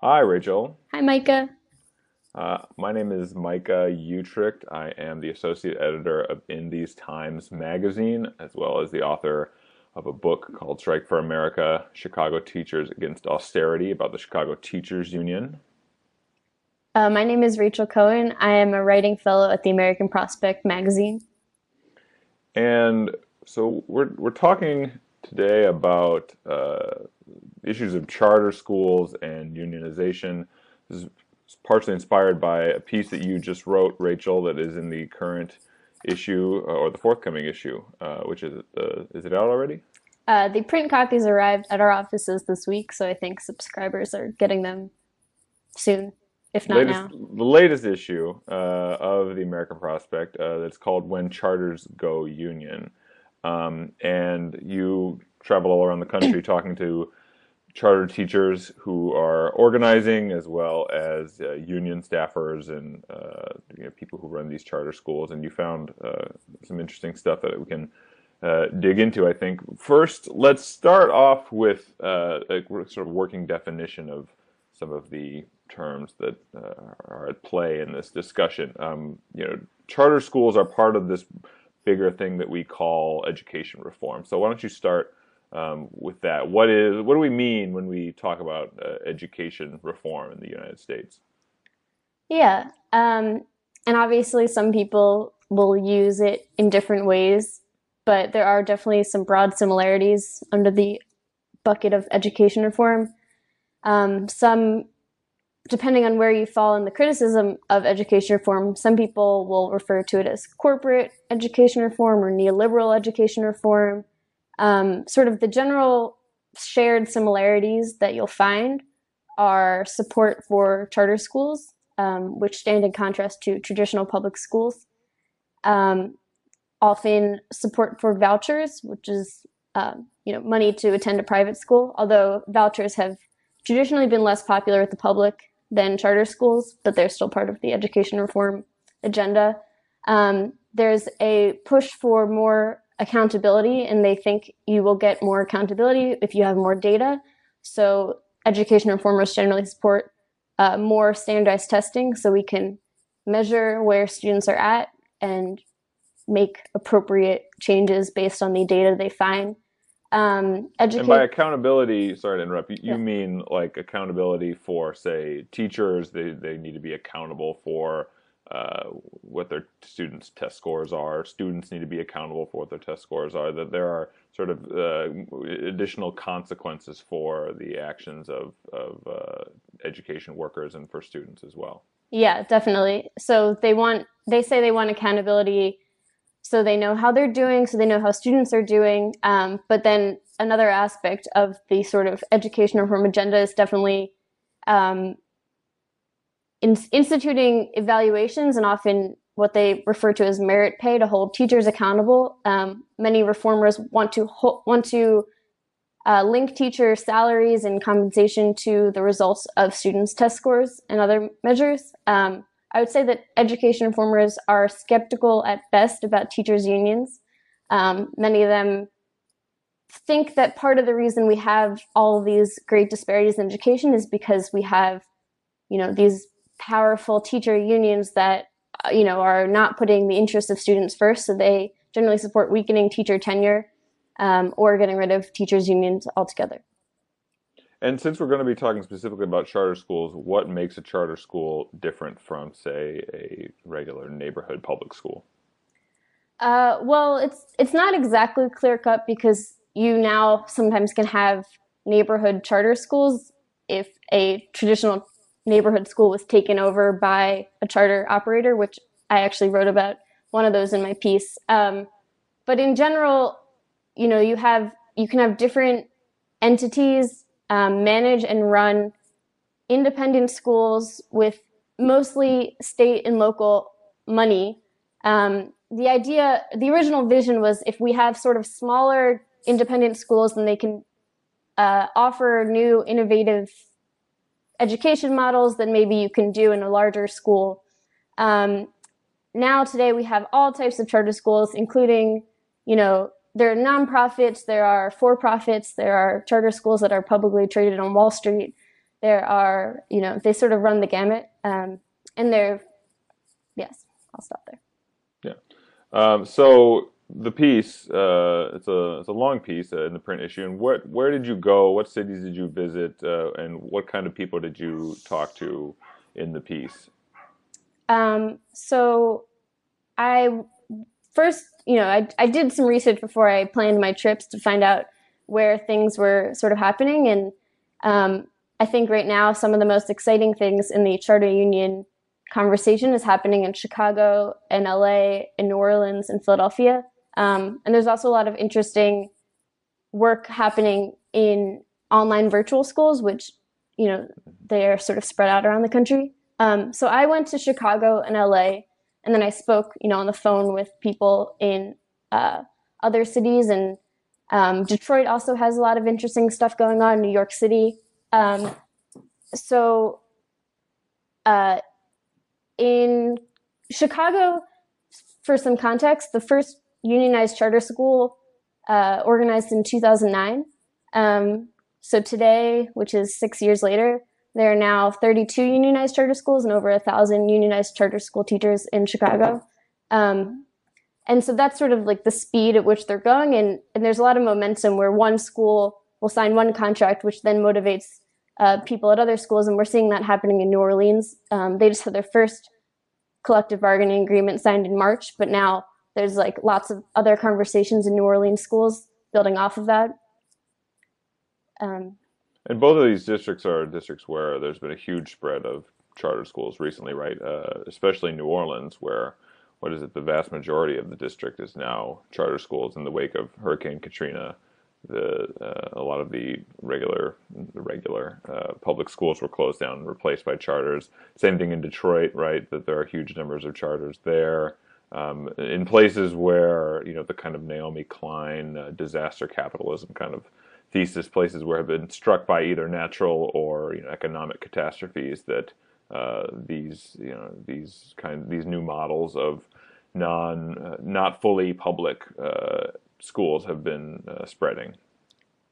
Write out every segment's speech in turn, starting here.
Hi, Rachel. Hi, Micah. My name is Micah Uetricht. I am the associate editor of In These Times magazine, as well as the author of a book called Strike for America, Chicago Teachers Against Austerity, about the Chicago Teachers Union. My name is Rachel Cohen. I am a writing fellow at the American Prospect magazine. And so we're talking today about issues of charter schools and unionization. This is partially inspired by a piece that you just wrote, Rachel, that is in the current issue or the forthcoming issue, which is it out already? The print copies arrived at our offices this week, so I think subscribers are getting them soon, if not now. The latest issue of the American Prospect that's called "When Charters Go Union," and you travel all around the country talking to charter teachers who are organizing, as well as union staffers and people who run these charter schools. And you found some interesting stuff that we can dig into, I think. First, let's start off with a sort of working definition of some of the terms that are at play in this discussion. Charter schools are part of this bigger thing that we call education reform. So why don't you start with that? What do we mean when we talk about education reform in the United States? Yeah. And obviously, some people will use it in different ways, but there are definitely some broad similarities under the bucket of education reform. Some Depending on where you fall in the criticism of education reform, some people will refer to it as corporate education reform or neoliberal education reform. Sort of the general shared similarities that you'll find are support for charter schools, which stand in contrast to traditional public schools. Um, Often support for vouchers, which is money to attend a private school. Although vouchers have traditionally been less popular with the public than charter schools, but they're still part of the education reform agenda. There's a push for more accountability, and they think you will get more accountability if you have more data. So education reformers generally support more standardized testing so we can measure where students are at and make appropriate changes based on the data they find. And by Educate, accountability, sorry to interrupt, you yeah, mean like accountability for, say, teachers? They need to be accountable for what their students' test scores are. Students need to be accountable for what their test scores are. That there are sort of additional consequences for the actions of education workers and for students as well. yeah, definitely. So they say they want accountability so they know how they're doing, so they know how students are doing. But then another aspect of the sort of education reform agenda is definitely um, instituting evaluations and often what they refer to as merit pay to hold teachers accountable. Many reformers want to link teacher salaries and compensation to the results of students' test scores and other measures. I would say that education reformers are skeptical at best about teachers' unions. Many of them think that part of the reason we have all of these great disparities in education is because we have, these powerful teacher unions that, are not putting the interests of students first. So they generally support weakening teacher tenure or getting rid of teachers' unions altogether. And since we're going to be talking specifically about charter schools, what makes a charter school different from, say, a regular neighborhood public school? Well, it's not exactly clear cut because you now sometimes can have neighborhood charter schools if a traditional neighborhood school was taken over by a charter operator, which I actually wrote about one of those in my piece. But in general, you can have different entities manage and run independent schools with mostly state and local money. The original vision was if we have sort of smaller independent schools, then they can offer new innovative education models that maybe you can do in a larger school. Um, Now today we have all types of charter schools, including, there are nonprofits, there are for-profits, there are charter schools that are publicly traded on Wall Street. There are, they sort of run the gamut. And they're, yes, I'll stop there. Yeah. So the piece, it's a long piece in the print issue. And where did you go? What cities did you visit? And what kind of people did you talk to in the piece? So I first, I did some research before I planned my trips to find out where things were sort of happening. And I think right now some of the most exciting things in the charter union conversation is happening in Chicago and LA and New Orleans and Philadelphia. And there's also a lot of interesting work happening in online virtual schools, which, they're sort of spread out around the country. So I went to Chicago and LA, and then I spoke, on the phone with people in other cities. And Detroit also has a lot of interesting stuff going on. New York City. So in Chicago, for some context, the first unionized charter school organized in 2009. So today, which is 6 years later, there are now 32 unionized charter schools and over 1,000 unionized charter school teachers in Chicago. And so that's sort of like the speed at which they're going. And there's a lot of momentum where one school will sign one contract, which then motivates people at other schools. And we're seeing that happening in New Orleans. They just had their first collective bargaining agreement signed in March, but now there's like lots of other conversations in New Orleans schools building off of that. And both of these districts are districts where there's been a huge spread of charter schools recently, right? Especially New Orleans, where what is it? The vast majority of the district is now charter schools in the wake of Hurricane Katrina. A lot of the regular public schools were closed down and replaced by charters. Same thing in Detroit, right? That there are huge numbers of charters there. In places where the kind of Naomi Klein disaster capitalism kind of thesis, places where have been struck by either natural or economic catastrophes, that these new models of not fully public schools have been spreading.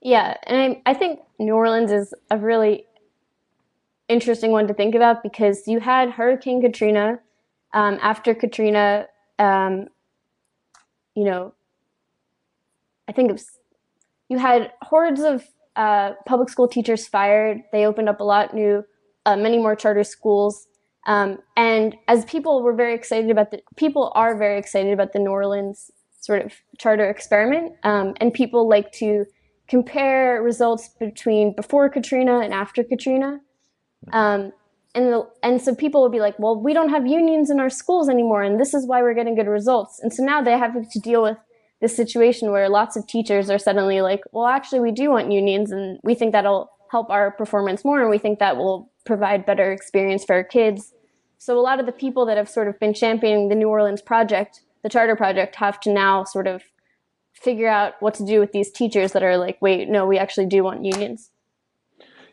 Yeah, and I think New Orleans is a really interesting one to think about because you had Hurricane Katrina. After Katrina, you know, I think it was, you had hordes of public school teachers fired. They opened up a lot new, many more charter schools. And as people were very excited about people are very excited about the New Orleans sort of charter experiment. And people like to compare results between before Katrina and after Katrina. And so people will be like, well, we don't have unions in our schools anymore, and this is why we're getting good results. And so now they have to deal with this situation where lots of teachers are suddenly like, well, actually, we do want unions, and we think that'll help our performance more, and we think that will provide better experience for our kids. So a lot of the people that have sort of been championing the New Orleans project, the charter project, have to now sort of figure out what to do with these teachers that are like, wait, no, we actually do want unions.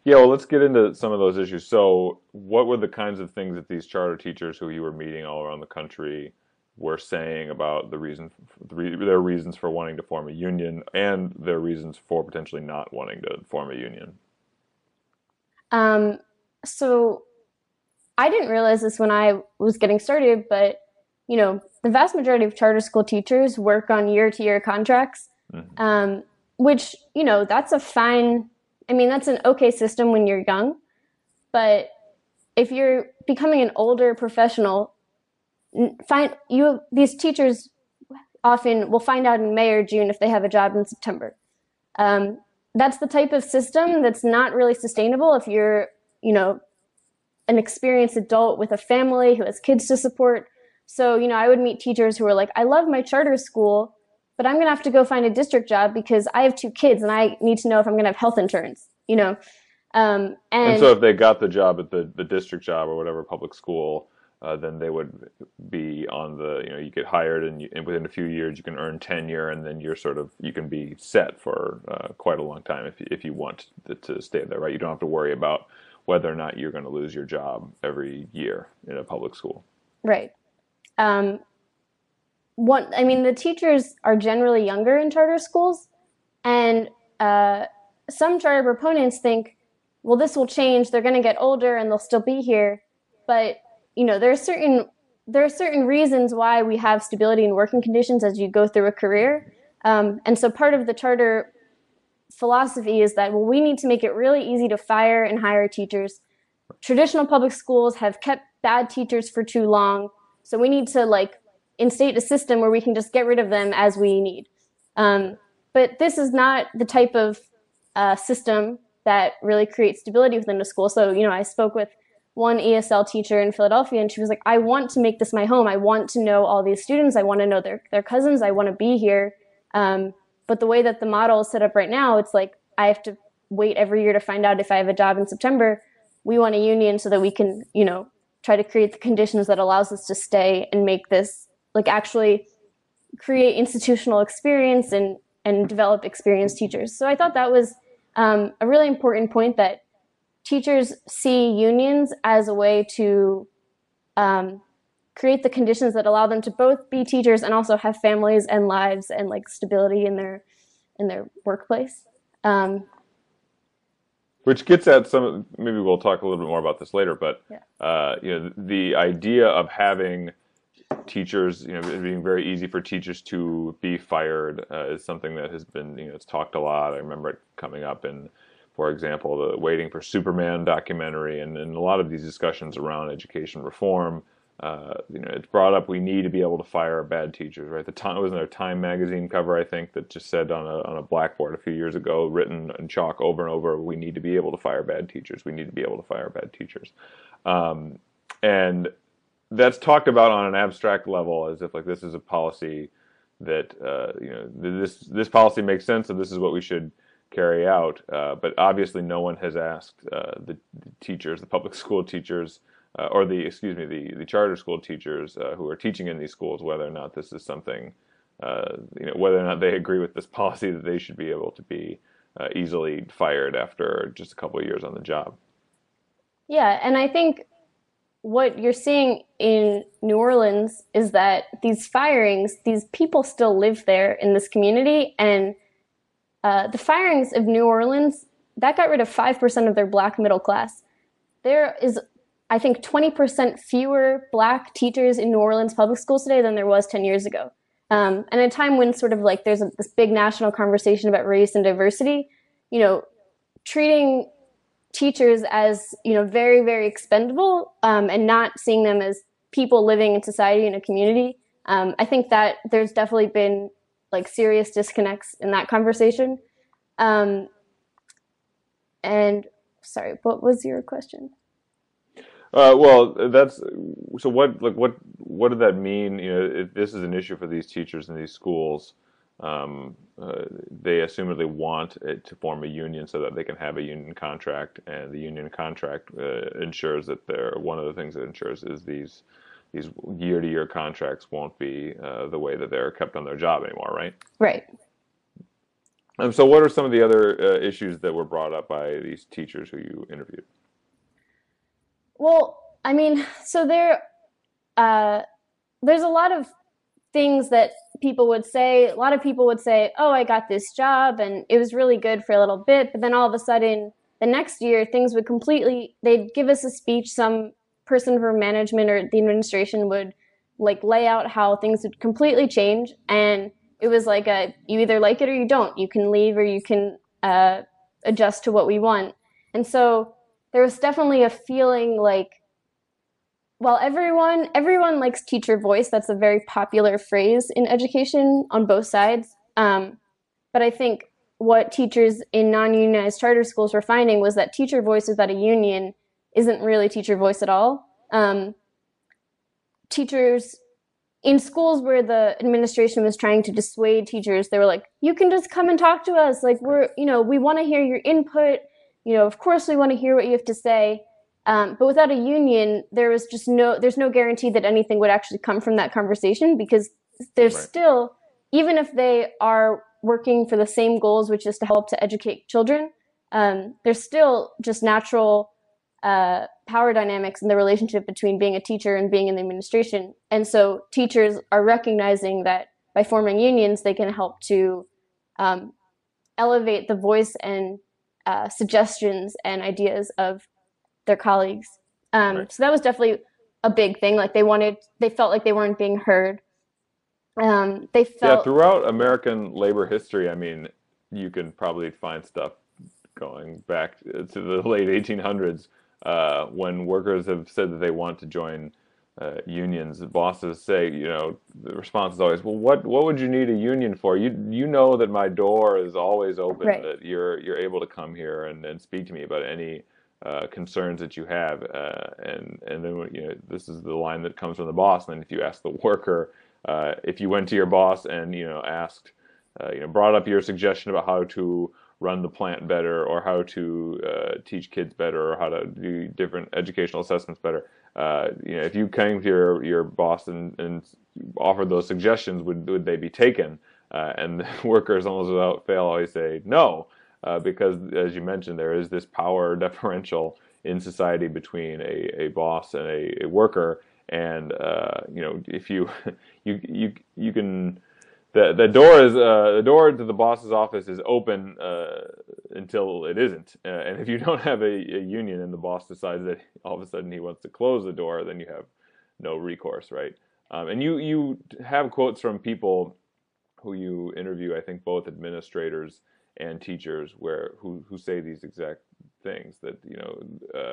Yeah, well, let's get into some of those issues. So, what were the kinds of things that these charter teachers who you were meeting all around the country were saying about their reasons for wanting to form a union and their reasons for potentially not wanting to form a union? So I didn't realize this when I was getting started, but the vast majority of charter school teachers work on year-to-year contracts, Mm-hmm. which that's a fine. I mean, that's an okay system when you're young, but if you're becoming an older professional, these teachers often will find out in May or June if they have a job in September. That's the type of system that's not really sustainable if you're, an experienced adult with a family who has kids to support. So, I would meet teachers who are like, I love my charter school, but I'm going to have to go find a district job because I have two kids and I need to know if I'm going to have health insurance, And so, if they got the job at the district job or whatever public school, then they would be on you get hired, and within a few years you can earn tenure, and then you can be set for quite a long time if you want to stay there, right? You don't have to worry about whether or not you're going to lose your job every year in a public school. Right. The teachers are generally younger in charter schools, and some charter proponents think well, this will change. They're going to get older and they'll still be here. But, there are certain reasons why we have stability in working conditions as you go through a career. And so part of the charter philosophy is that, well, we need to make it really easy to fire and hire teachers. Traditional public schools have kept bad teachers for too long. So we need to instate a system where we can just get rid of them as we need. But this is not the type of system that really creates stability within a school. So, I spoke with one ESL teacher in Philadelphia, and she was like, I want to make this my home. I want to know all these students. I want to know their cousins. I want to be here. But the way that the model is set up right now, it's like I have to wait every year to find out if I have a job in September. We want a union so that we can, try to create the conditions that allows us to stay and make this actually create institutional experience and develop experienced teachers. So I thought that was a really important point, that teachers see unions as a way to create the conditions that allow them to both be teachers and also have families and lives and stability in their workplace. Which gets at maybe we'll talk a little bit more about this later, but yeah. The idea of having teachers, it being very easy for teachers to be fired is something that has been, it's talked a lot. I remember it coming up in, for example, the Waiting for Superman documentary, and a lot of these discussions around education reform. It's brought up, we need to be able to fire bad teachers, right? It was in a Time magazine cover, I think, that just said on a blackboard a few years ago, written in chalk over and over, we need to be able to fire bad teachers. We need to be able to fire bad teachers. And that's talked about on an abstract level as if this is a policy that, this policy makes sense and this is what we should carry out. But obviously no one has asked the teachers, the public school teachers, or the charter school teachers who are teaching in these schools, whether or not this is something, whether or not they agree with this policy that they should be able to be easily fired after just a couple of years on the job. Yeah, and I think what you're seeing in New Orleans is that these firings, these people still live there in this community, and the firings of New Orleans, that got rid of 5% of their Black middle class. There is, I think, 20% fewer Black teachers in New Orleans public schools today than there was 10 years ago. And at a time when there's this big national conversation about race and diversity, treating teachers as, very, very expendable, and not seeing them as people living in society in a community. I think that there's definitely been serious disconnects in that conversation. And sorry, what was your question? Well, that's so. What did that mean? If this is an issue for these teachers in these schools, they assumedly want it to form a union so that they can have a union contract, and the union contract ensures that one of the things it ensures is these year-to-year contracts won't be the way that they're kept on their job anymore, right? Right. So what are some of the other issues that were brought up by these teachers who you interviewed? Well, I mean, so there's a lot of things that people would say. A lot of people would say, oh, I got this job and it was really good for a little bit, but then all of a sudden the next year things would they'd give us a speech, some person from management or the administration would lay out how things would completely change, and it was you either like it or you don't. You can leave or you can adjust to what we want. And so there was definitely a feeling while everyone likes teacher voice, that's a very popular phrase in education on both sides. But I think what teachers in non-unionized charter schools were finding was that teacher voice without a union isn't really teacher voice at all. Teachers in schools where the administration was trying to dissuade teachers, they were like, you can just come and talk to us. We want to hear your input. Of course we want to hear what you have to say. But without a union, there's no guarantee that anything would actually come from that conversation, because there's still, even if they are working for the same goals, which is to help to educate children, there's still just natural power dynamics in the relationship between being a teacher and being in the administration. And so teachers are recognizing that by forming unions, they can help to elevate the voice and suggestions and ideas of their colleagues. Right. So that was definitely a big thing. Like they felt like they weren't being heard. They Yeah, felt, throughout American labor history, I mean, you can probably find stuff going back to the late 1800s when workers have said that they want to join unions. The bosses say, the response is always, "Well, what would you need a union for? You know that my door is always open. right. That you're able to come here and speak to me about any concerns that you have." And then this is the line that comes from the boss. And then if you ask the worker, if you went to your boss and asked, brought up your suggestion about how to run the plant better, or how to teach kids better, or how to do different educational assessments better. If you came to your boss and offered those suggestions, would they be taken? And the workers almost without fail always say no, because as you mentioned, there is this power differential in society between a boss and a worker, and if you can. The door to the boss's office is open until it isn't, and if you don't have a union and the boss decides that all of a sudden he wants to close the door, then you have no recourse, right? And you have quotes from people who you interview, I think both administrators and teachers, who say these exact things, that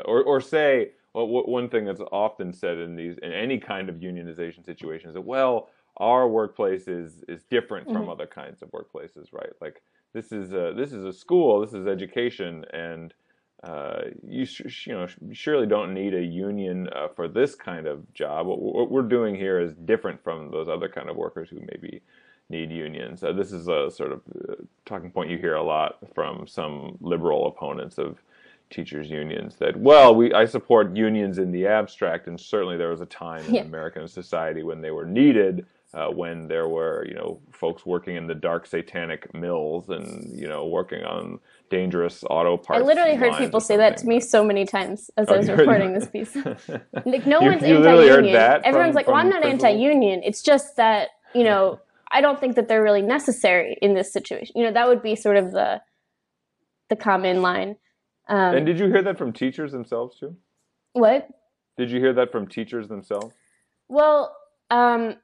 or say, well, one thing that's often said in any kind of unionization situation is that, well, our workplace is different from Mm-hmm. other kinds of workplaces, right? Like this is a school, this is education, and you surely don't need a union for this kind of job. What we're doing here is different from those other kind of workers who maybe need unions. This is a sort of talking point you hear a lot from some liberal opponents of teachers unions, that, well, I support unions in the abstract, and certainly there was a time in Yeah. American society when they were needed, when there were folks working in the dark satanic mills and working on dangerous auto I parts literally heard lines people or say that to something. me so many times as I Oh, was reporting this piece. Like, no one's you literally heard anti-union. that Everyone's like, well, I'm from not principals? anti-union. It's just that, I don't think that they're really necessary in this situation. That would be sort of the common line. And Um, did you hear that from teachers themselves too? what? Did you hear that from teachers themselves? Well, um,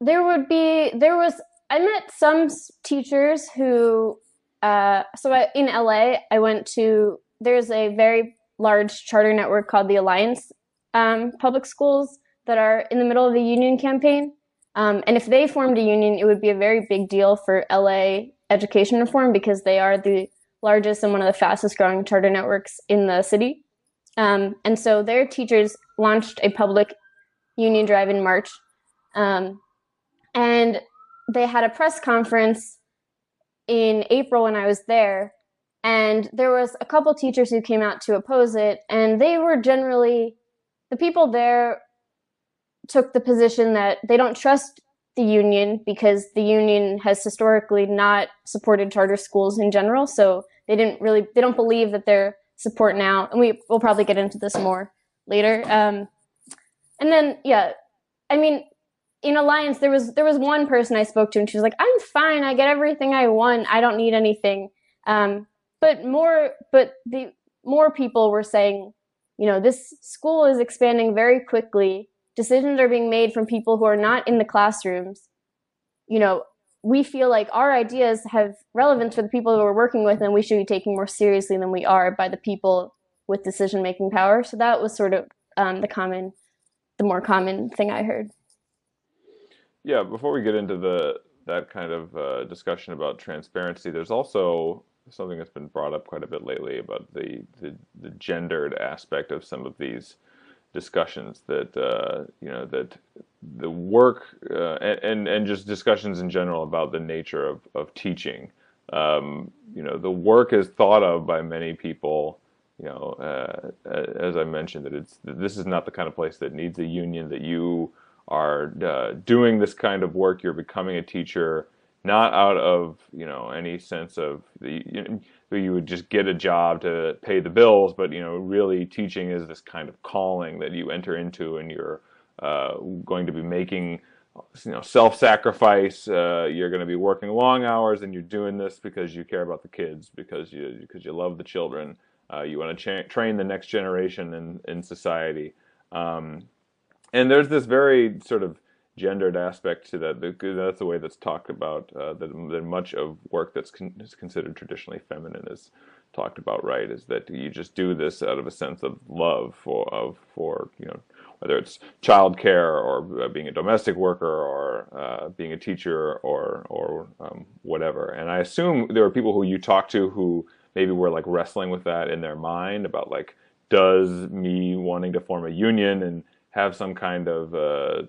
there was, I met some teachers who, in LA, I went to, there's a very large charter network called the Alliance Public Schools that are in the middle of the union campaign. And if they formed a union, it would be a very big deal for LA education reform, because they are the largest and one of the fastest growing charter networks in the city. And so their teachers launched a public union drive in March. Um, and they had a press conference in April when I was there. And there was a couple teachers who came out to oppose it. And they were generally, the people there took the position that they don't trust the union because the union has historically not supported charter schools in general. So they don't believe that their support now, and we'll probably get into this more later. And then, yeah, I mean, in Alliance, there was one person I spoke to, and she was like, "I'm fine. I get everything I want. I don't need anything." But the more people were saying, this school is expanding very quickly. Decisions are being made from people who are not in the classrooms. You know, we feel like our ideas have relevance for the people who we're working with, and we should be taken more seriously than we are by the people with decision making power. So that was sort of the more common thing I heard. Yeah, before we get into that kind of discussion about transparency, there's also something that's been brought up quite a bit lately about the gendered aspect of some of these discussions, that that the work and just discussions in general about the nature of teaching. The work is thought of by many people. As I mentioned, this is not the kind of place that needs a union. That you are doing this kind of work. You're becoming a teacher not out of any sense of you would just get a job to pay the bills, but really teaching is this kind of calling that you enter into, and you're going to be making self-sacrifice. You're going to be working long hours, and you're doing this because you care about the kids, because you love the children. You want to train the next generation in society. Um, and there's this very sort of gendered aspect to that. That's the way that's talked about. That much of work is considered traditionally feminine is talked about, right? Is that you just do this out of a sense of love for whether it's childcare or being a domestic worker or being a teacher or whatever. And I assume there were people who you talked to who maybe were like wrestling with that in their mind about like, does me wanting to form a union and have some kind of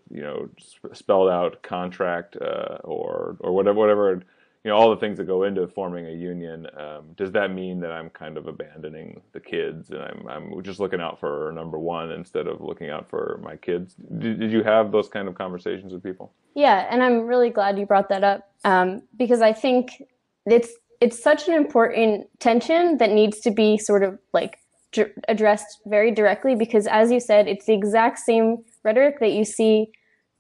spelled out contract or whatever all the things that go into forming a union, does that mean that I'm kind of abandoning the kids and I'm just looking out for number one instead of looking out for my kids? Did you have those kind of conversations with people? Yeah, and I'm really glad you brought that up, because I think it's such an important tension that needs to be sort of like addressed very directly, because as you said, it's the exact same rhetoric that you see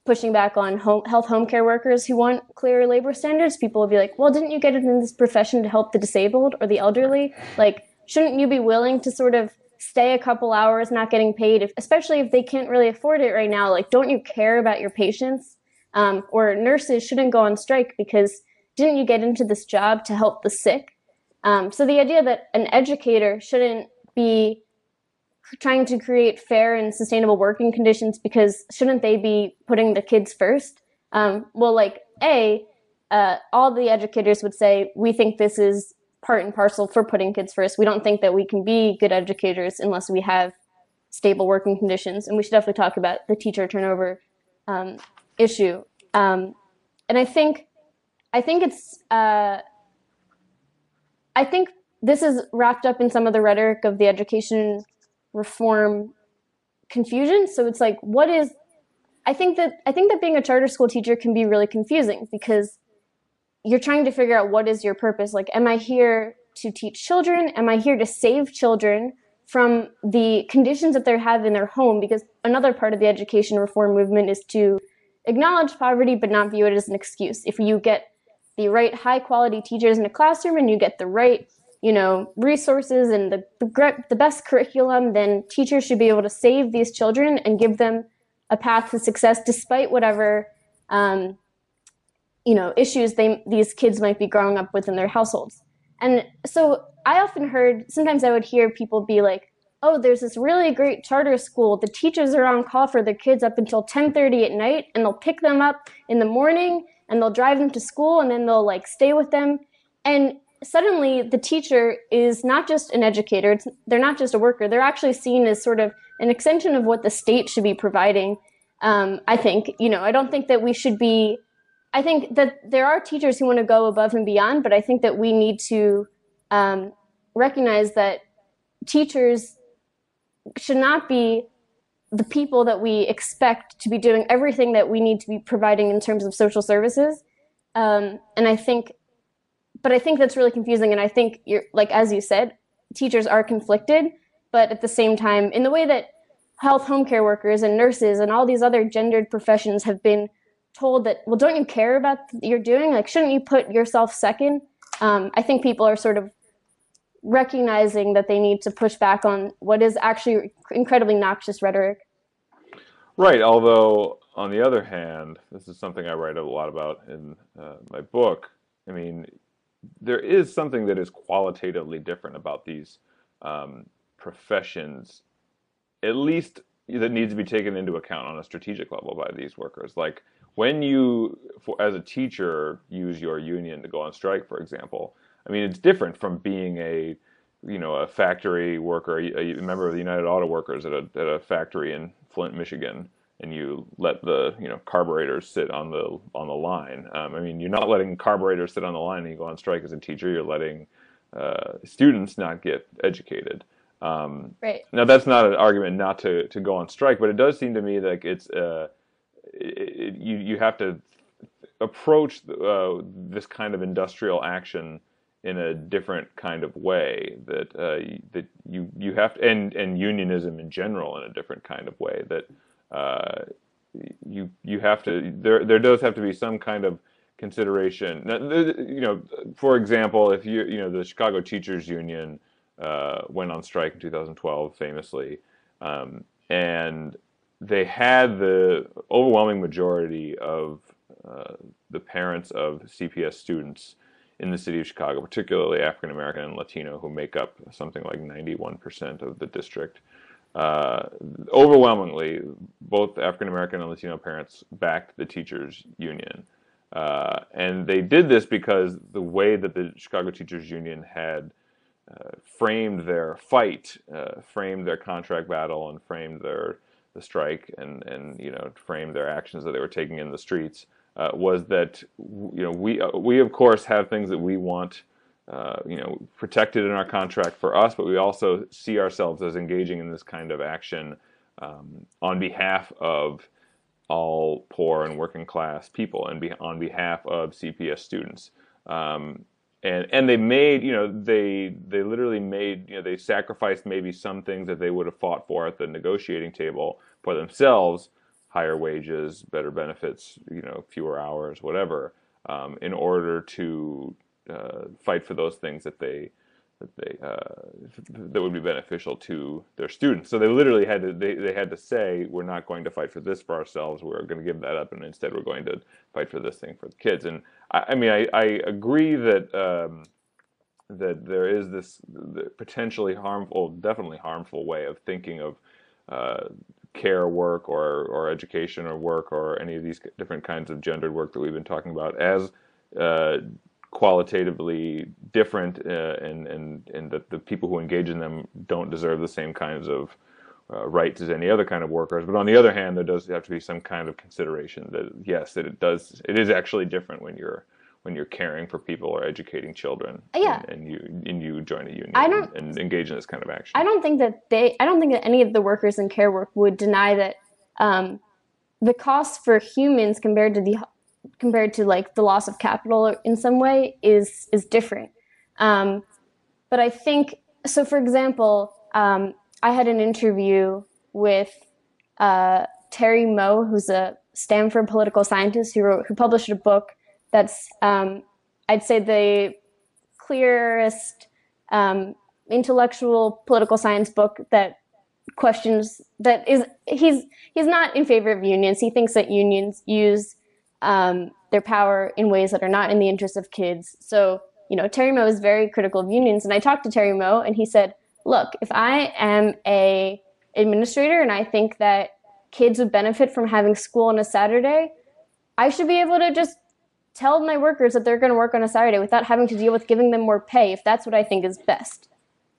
pushing back on health home care workers who want clearer labor standards. People will be like, well, didn't you get into this profession to help the disabled or the elderly? Like, shouldn't you be willing to sort of stay a couple hours not getting paid, especially if they can't really afford it right now? Like, don't you care about your patients? Or nurses shouldn't go on strike because didn't you get into this job to help the sick? So the idea that an educator shouldn't be trying to create fair and sustainable working conditions because shouldn't they be putting the kids first? Well, like, all the educators would say, we think this is part and parcel for putting kids first. We don't think that we can be good educators unless we have stable working conditions. And we should definitely talk about the teacher turnover issue. And I think this is wrapped up in some of the rhetoric of the education reform confusion. So it's like, I think that being a charter school teacher can be really confusing because you're trying to figure out what is your purpose. Like, am I here to teach children? Am I here to save children from the conditions that they have in their home? Because another part of the education reform movement is to acknowledge poverty but not view it as an excuse. If you get the right high quality teachers in a classroom and you get the right resources and the best curriculum, then teachers should be able to save these children and give them a path to success despite whatever issues these kids might be growing up with in their households. And so sometimes I would hear people be like, oh, there's this really great charter school. The teachers are on call for their kids up until 10:30 at night, and they'll pick them up in the morning and they'll drive them to school and then they'll like stay with them. And suddenly the teacher is not just an educator. They're not just a worker. They're actually seen as sort of an extension of what the state should be providing. I think, I don't think that we should be, I think that there are teachers who want to go above and beyond, but I think that we need to recognize that teachers should not be the people that we expect to be doing everything that we need to be providing in terms of social services. And I think that's really confusing. And I think as you said, teachers are conflicted, but at the same time, in the way that health home care workers and nurses and all these other gendered professions have been told that, well, don't you care about what you're doing? Like, shouldn't you put yourself second? I think people are sort of recognizing that they need to push back on what is actually incredibly noxious rhetoric. Right. Although, on the other hand, this is something I write a lot about in my book. I mean, there is something that is qualitatively different about these professions, at least that needs to be taken into account on a strategic level by these workers. Like when you, as a teacher, use your union to go on strike, for example, I mean, it's different from being a factory worker, a member of the United Auto Workers at a factory in Flint, Michigan, and you let the carburetors sit on the line. I mean, you're not letting carburetors sit on the line and you go on strike as a teacher. You're letting students not get educated. Right. Now, that's not an argument not to go on strike, but it does seem to me like you have to approach this kind of industrial action in a different kind of way, that you have to, and unionism in general in a different kind of way, that you have to there does have to be some kind of consideration. Now, for example, if the Chicago Teachers Union went on strike in 2012 famously, and they had the overwhelming majority of the parents of CPS students in the city of Chicago, particularly African American and Latino, who make up something like 91% of the district. Uh, Overwhelmingly, both African American and Latino parents backed the teachers union. And they did this because the way that the Chicago Teachers Union had framed their fight, framed their contract battle, and framed the strike, and framed their actions that they were taking in the streets, was that we of course have things that we want protected in our contract for us, but we also see ourselves as engaging in this kind of action on behalf of all poor and working class people, and on behalf of CPS students. And they made, they literally made, they sacrificed maybe some things that they would have fought for at the negotiating table for themselves, higher wages, better benefits, fewer hours, whatever, in order to fight for those things that would be beneficial to their students. So they literally had to they had to say, we're not going to fight for this for ourselves. We're going to give that up, and instead we're going to fight for this thing for the kids. And I agree that that there is this potentially harmful, definitely harmful way of thinking of care work or education or work or any of these different kinds of gendered work that we've been talking about as qualitatively different, and that the people who engage in them don't deserve the same kinds of rights as any other kind of workers. But on the other hand, there does have to be some kind of consideration that yes, that it is actually different when you're caring for people or educating children, Yeah. and you join a union and engage in this kind of action. I don't think that any of the workers in care work would deny that the cost for humans compared to like the loss of capital in some way is different. But I think so. For example, I had an interview with Terry Moe, who's a Stanford political scientist who published a book that's I'd say the clearest intellectual political science book that questions that is he's not in favor of unions. He thinks that unions use their power in ways that are not in the interest of kids. So, Terry Moe is very critical of unions. And I talked to Terry Moe, and he said, look, if I am a administrator and I think that kids would benefit from having school on a Saturday, I should be able to just tell my workers that they're going to work on a Saturday without having to deal with giving them more pay if that's what I think is best.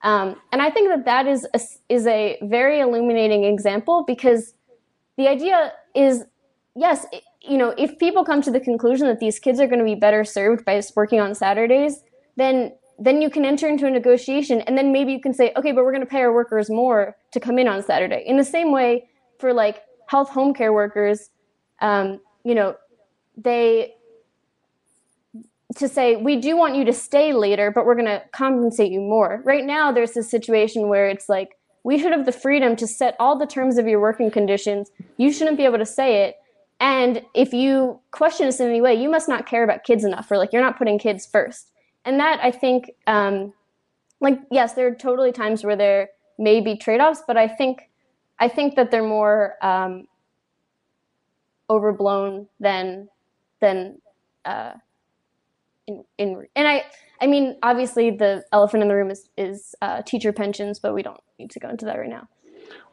And I think that is a very illuminating example, because the idea is, yes, if people come to the conclusion that these kids are going to be better served by working on Saturdays, then you can enter into a negotiation, and then maybe you can say, okay, but we're going to pay our workers more to come in on Saturday. In the same way, for like health home care workers, they to say, we do want you to stay later, but we're going to compensate you more. Right now, there's this situation where it's like, we should have the freedom to set all the terms of your working conditions. You shouldn't be able to say it. And if you question us in any way, you must not care about kids enough, or like you're not putting kids first. And that, I think, yes, there are totally times where there may be trade-offs, but I think that they're more overblown than I mean, obviously the elephant in the room is teacher pensions, but we don't need to go into that right now.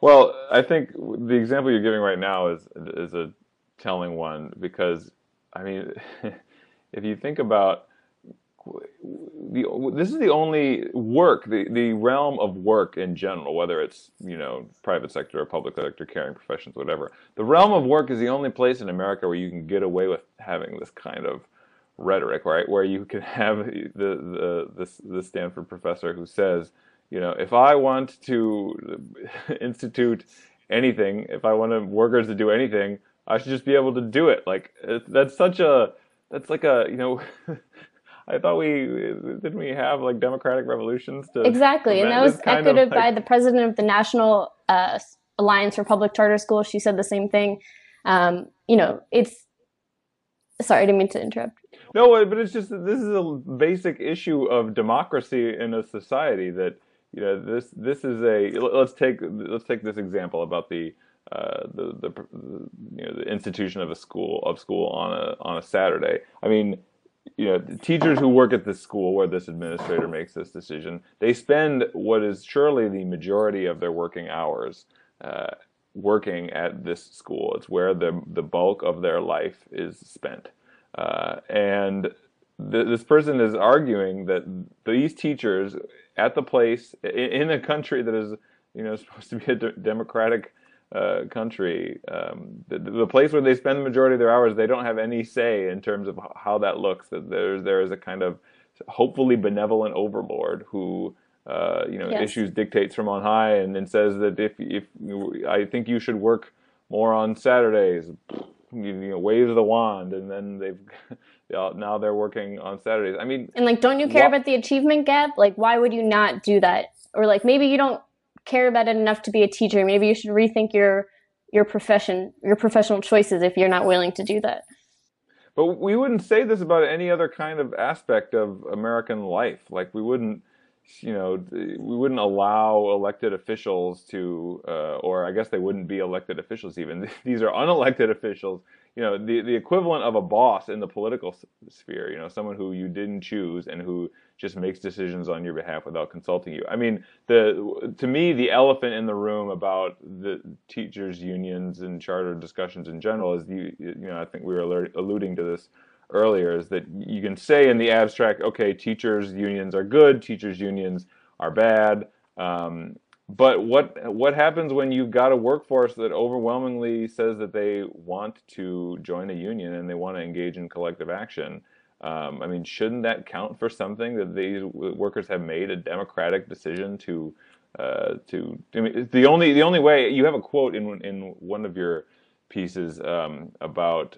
Well, I think the example you're giving right now is a telling one, because I mean, if you think about this is the only work, the realm of work in general, whether it's private sector or public sector, caring professions, whatever. The realm of work is the only place in America where you can get away with having this kind of rhetoric, right? Where you can have the Stanford professor who says, if I want to institute anything, if I want workers to do anything, I should just be able to do it. Like that's like a I thought didn't we have like democratic revolutions to exactly, and that was echoed by the president of the National Alliance for Public Charter Schools. She said the same thing. It's sorry, I didn't mean to interrupt. No, but it's just that this is a basic issue of democracy in a society that this is a let's take this example about the institution of a school on a Saturday. I mean, the teachers who work at this school where this administrator makes this decision, they spend what is surely the majority of their working hours uh, working at this school. It's where the bulk of their life is spent. And this person is arguing that these teachers at the place in a country that is, supposed to be a democratic country, the place where they spend the majority of their hours, they don't have any say in terms of how that looks. That there is a kind of hopefully benevolent overlord who Yes. issues dictates from on high and says that if I think you should work more on Saturdays, waves the wand, and then now they're working on Saturdays. I mean, And like, don't you care what? about the achievement gap? Like, why would you not do that? Or like, maybe you don't care about it enough to be a teacher. Maybe you should rethink your profession, your professional choices if you're not willing to do that. But we wouldn't say this about any other kind of aspect of American life. Like we wouldn't allow elected officials to, or I guess they wouldn't be elected officials even. These are unelected officials. The equivalent of a boss in the political sphere. Someone who you didn't choose and who just makes decisions on your behalf without consulting you. I mean, to me, the elephant in the room about the teachers' unions and charter discussions in general is I think we were alluding to this earlier, is that you can say in the abstract, okay, teachers unions are good, teachers unions are bad. But what happens when you've got a workforce that overwhelmingly says that they want to join a union and they want to engage in collective action? I mean, shouldn't that count for something, that these workers have made a democratic decision to? I mean, the only way you have a quote in one of your pieces about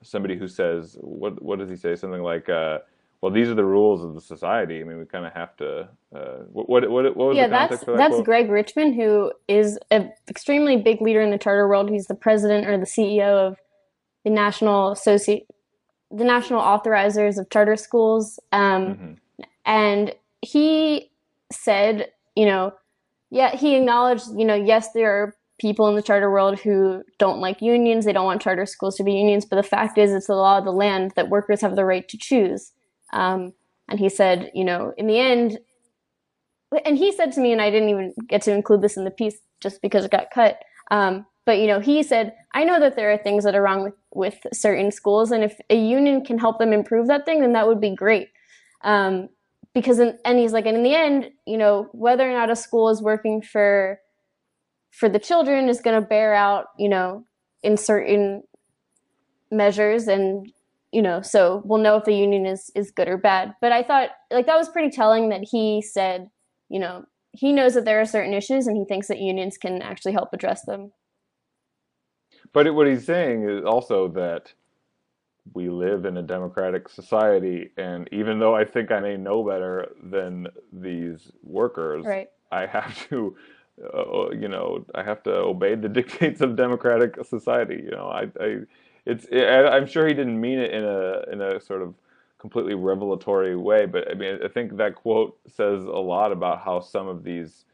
somebody who says, what does he say? Something like, well, these are the rules of the society. I mean, we kind of have to. What was the Yeah, that's context for that that's quote? Greg Richmond, who is an extremely big leader in the charter world. He's the president or the CEO of the the National Authorizers of Charter Schools. Hmm. And he said, yeah, he acknowledged, yes, there are people in the charter world who don't like unions. They don't want charter schools to be unions. But the fact is, it's the law of the land that workers have the right to choose. Um, and he said, in the end, and he said to me, and I didn't even get to include this in the piece just because it got cut. But he said, I know that there are things that are wrong with certain schools, and if a union can help them improve that thing, then that would be great. Um, and he's like, and in the end, whether or not a school is working for the children is going to bear out, in certain measures, and so we'll know if the union is good or bad. But I thought like that was pretty telling that he said, he knows that there are certain issues and he thinks that unions can actually help address them. But what he's saying is also that we live in a democratic society, and even though I think I may know better than these workers, Right. I have to, I have to obey the dictates of democratic society. I'm sure he didn't mean it in a sort of completely revelatory way, but I mean, I think that quote says a lot about how some of these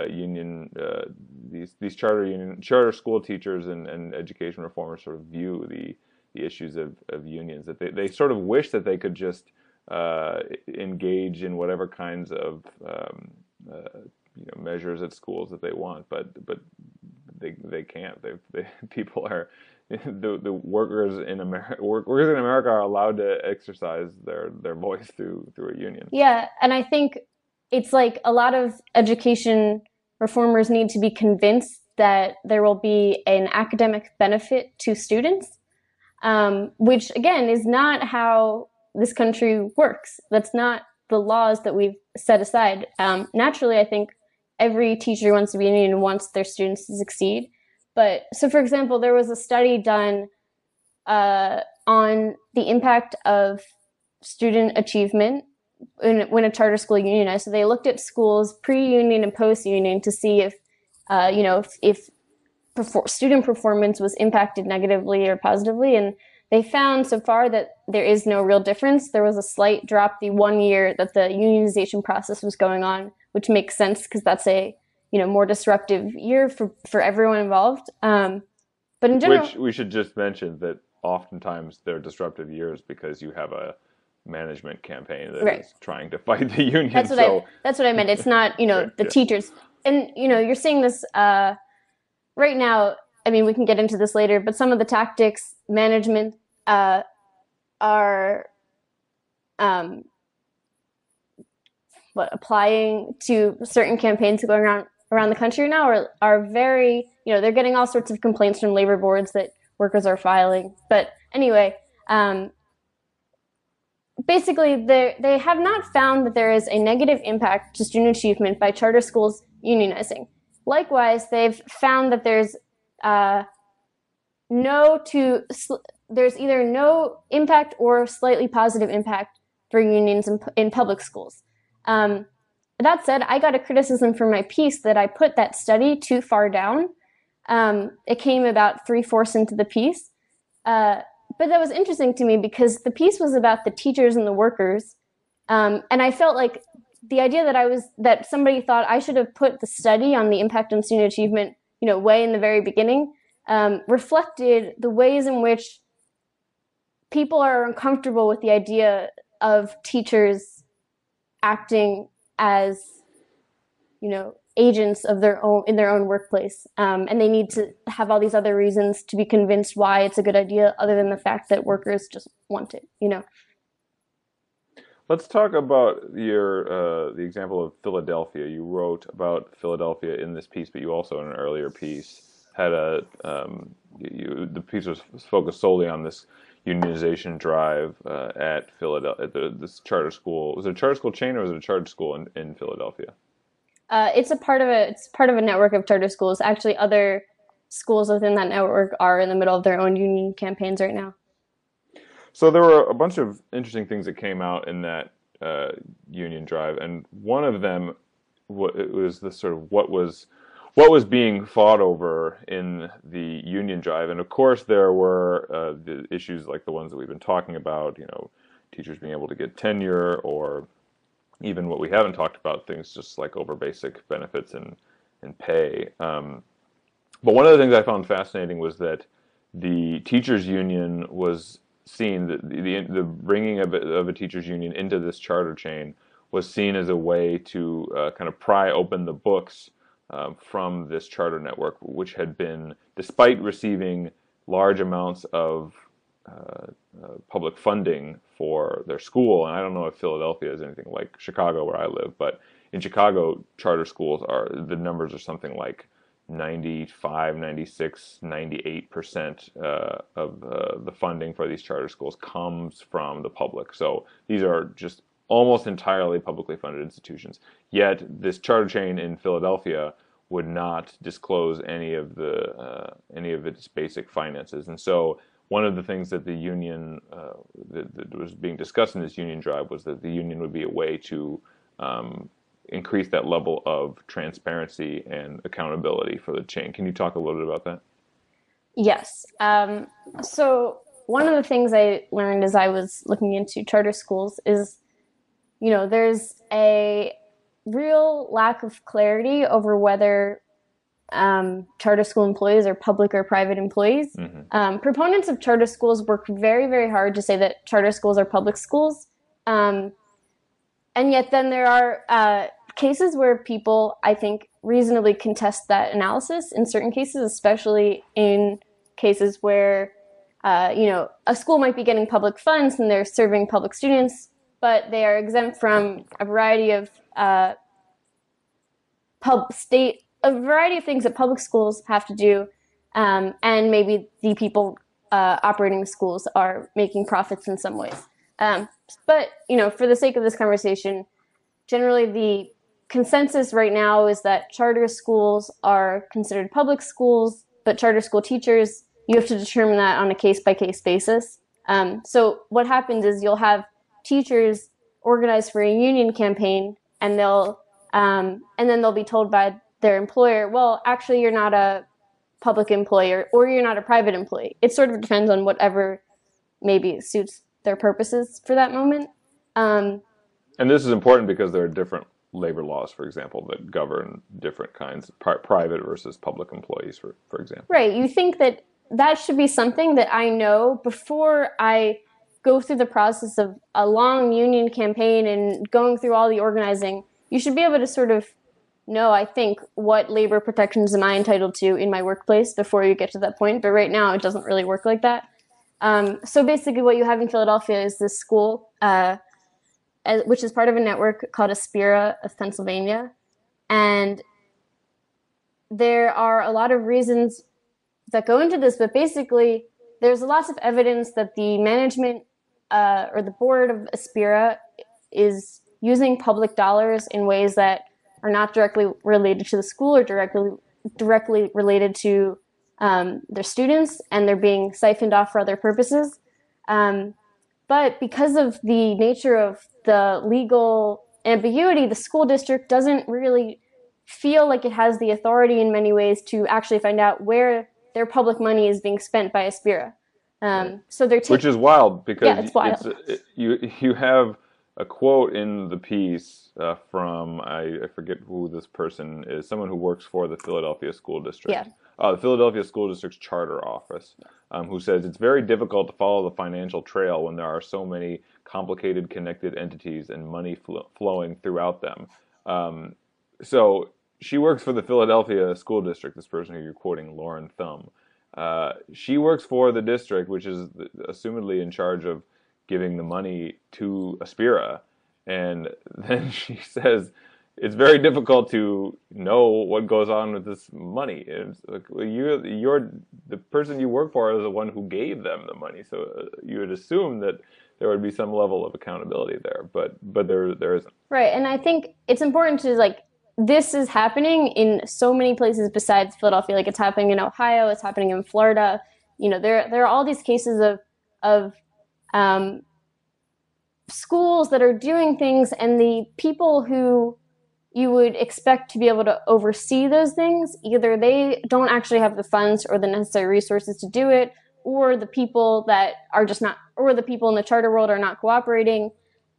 union, these charter school teachers and education reformers sort of view the issues of unions, that they sort of wish that they could just engage in whatever kinds of measures at schools that they want, but they can't. People are the workers in America. Workers in America are allowed to exercise their voice through a union. Yeah, and I think it's like a lot of education reformers need to be convinced that there will be an academic benefit to students, which again is not how this country works. That's not the laws that we've set aside. Naturally, I think every teacher who wants to be in a union wants their students to succeed. But so, for example, there was a study done on the impact of student achievement when a charter school unionized. So they looked at schools pre-union and post-union to see if student performance was impacted negatively or positively. And they found so far that there is no real difference. There was a slight drop the 1 year that the unionization process was going on, which makes sense because that's a more disruptive year for everyone involved. But in general, Which we should just mention that oftentimes they're disruptive years because you have a management campaign that right. is trying to fight the union. That's what I meant. It's not Right, the yeah. teachers, and you're seeing this right now. I mean, we can get into this later, but some of the tactics management are applying to certain campaigns going around the country now are very, they're getting all sorts of complaints from labor boards that workers are filing. But anyway, basically they have not found that there is a negative impact to student achievement by charter schools unionizing. Likewise, they've found that there's either no impact or slightly positive impact for unions in public schools. That said, I got a criticism for my piece that I put that study too far down. It came about 3/4 into the piece. But that was interesting to me because the piece was about the teachers and the workers. And I felt like the idea that somebody thought I should have put the study on the impact on student achievement, way in the very beginning, reflected the ways in which people are uncomfortable with the idea of teachers acting as, agents of in their own workplace. And they need to have all these other reasons to be convinced why it's a good idea other than the fact that workers just want it, Let's talk about the example of Philadelphia. You wrote about Philadelphia in this piece, but you also in an earlier piece had the piece was focused solely on this unionization drive at Philadelphia, at this charter school. Was it a charter school chain or was it a charter school in Philadelphia? It's part of a network of charter schools. Actually, other schools within that network are in the middle of their own union campaigns right now. So there were a bunch of interesting things that came out in that union drive, and one of them was the sort of what was being fought over in the union drive. And of course, there were the issues like the ones that we've been talking about. Teachers being able to get tenure, or even what we haven't talked about, things just like over basic benefits and pay. But one of the things I found fascinating was that the teachers union was seen, that the bringing of a teachers union into this charter chain was seen as a way to kind of pry open the books from this charter network, which had been, despite receiving large amounts of public funding for their school. And I don't know if Philadelphia is anything like Chicago, where I live, but in Chicago, charter schools the numbers are something like 95, 96, 98% of the funding for these charter schools comes from the public. So these are just almost entirely publicly funded institutions. Yet this charter chain in Philadelphia would not disclose any of its basic finances. And so one of the things that the union that was being discussed in this union drive was that the union would be a way to increase that level of transparency and accountability for the chain. Can you talk a little bit about that? Yes. So one of the things I learned as I was looking into charter schools is, there's a real lack of clarity over whether charter school employees are public or private employees. Mm-hmm. Proponents of charter schools work very, very hard to say that charter schools are public schools. And yet then there are cases where people, I think, reasonably contest that analysis in certain cases, especially in cases where, a school might be getting public funds and they're serving public students, but they are exempt from a variety of a variety of things that public schools have to do, and maybe the people operating the schools are making profits in some ways. But, for the sake of this conversation, generally the consensus right now is that charter schools are considered public schools, but charter school teachers, you have to determine that on a case-by-case basis. So what happens is you'll have teachers organize for a union campaign, and then they'll be told by their employer, well, actually, you're not a public employee or you're not a private employee. It sort of depends on whatever maybe suits their purposes for that moment. And this is important because there are different labor laws, for example, that govern different kinds of private versus public employees, for example. Right. You think that that should be something that I know before I go through the process of a long union campaign and going through all the organizing. You should be able to sort of know, I think, what labor protections am I entitled to in my workplace before you get to that point. But right now, it doesn't really work like that. So basically, what you have in Philadelphia is this school, which is part of a network called Aspira of Pennsylvania. And there are a lot of reasons that go into this, but basically, there's lots of evidence that the management or the board of Aspira is using public dollars in ways that are not directly related to the school or directly related to their students, and they're being siphoned off for other purposes. But because of the nature of the legal ambiguity, the school district doesn't really feel like it has the authority in many ways to actually find out where their public money is being spent by Aspira. So they're which is wild because yeah, it's wild. You have a quote in the piece from I forget who this person is, someone who works for the Philadelphia School District. Yeah. The Philadelphia School District's charter office, who says it's very difficult to follow the financial trail when there are so many complicated connected entities and money flowing throughout them. So she works for the Philadelphia School District, this person who you're quoting, Lauren Thumb. She works for the district, which is assumedly in charge of giving the money to Aspira. And then she says it's very difficult to know what goes on with this money. It's like, well, you're the person you work for is the one who gave them the money. So you would assume that there would be some level of accountability there, but there isn't. Right, and I think it's important to this is happening in so many places besides Philadelphia. Like it's happening in Ohio, it's happening in Florida. There are all these cases of schools that are doing things, and the people who you would expect to be able to oversee those things, either they don't actually have the funds or the necessary resources to do it, or the people that are just not, or the people in the charter world are not cooperating.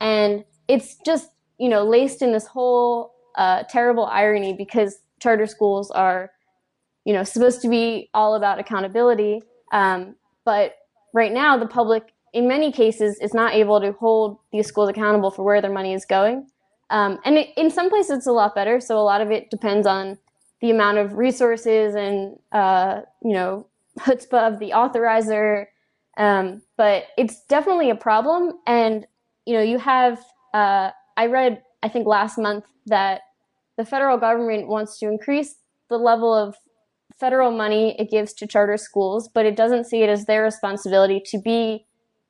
And it's just, laced in this whole terrible irony because charter schools are, supposed to be all about accountability. But right now, the public, in many cases, is not able to hold these schools accountable for where their money is going. In some places, it's a lot better. So a lot of it depends on the amount of resources and, chutzpah of the authorizer. But it's definitely a problem. And, you have, I read, I think last month, that the federal government wants to increase the level of federal money it gives to charter schools, but it doesn't see it as their responsibility to be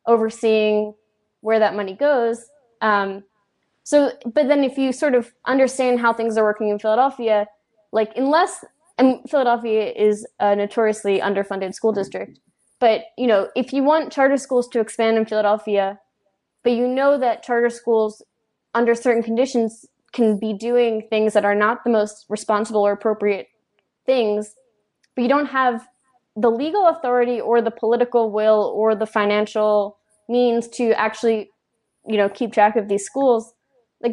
overseeing where that money goes. But then if you sort of understand how things are working in Philadelphia, and Philadelphia is a notoriously underfunded school district, but, if you want charter schools to expand in Philadelphia, but that charter schools under certain conditions can be doing things that are not the most responsible or appropriate things, but you don't have the legal authority or the political will or the financial means to actually, keep track of these schools,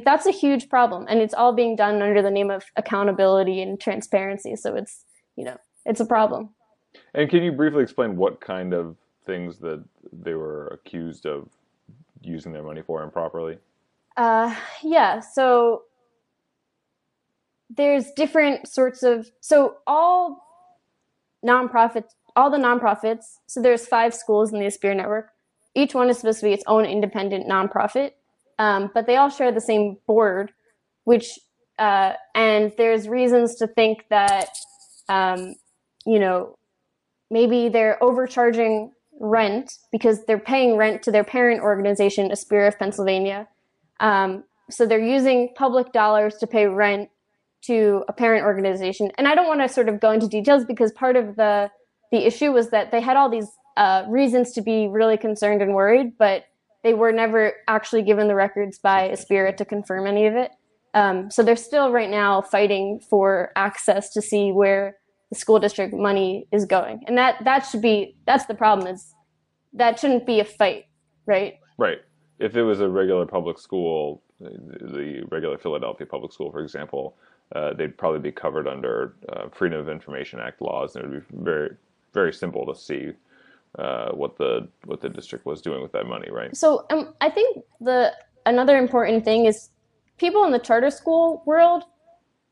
that's a huge problem. And it's all being done under the name of accountability and transparency. So it's, it's a problem. And can you briefly explain what kind of things that they were accused of using their money for improperly? Yeah. So there's different sorts of, all the nonprofits, so there's 5 schools in the Aspire network. Each one is supposed to be its own independent nonprofit, but they all share the same board, and there's reasons to think that, maybe they're overcharging rent because they're paying rent to their parent organization, Aspire of Pennsylvania. So they're using public dollars to pay rent to a parent organization. And I don't want to sort of go into details because part of the issue was that they had all these reasons to be really concerned and worried, but they were never actually given the records by Aspira to confirm any of it. So they're still right now fighting for access to see where the school district money is going. And that's the problem, is that shouldn't be a fight, right? Right. If it was a regular public school, the regular Philadelphia public school, for example, they'd probably be covered under Freedom of Information Act laws, and it would be very, very simple to see what the district was doing with that money, right? So I think the another important thing is people in the charter school world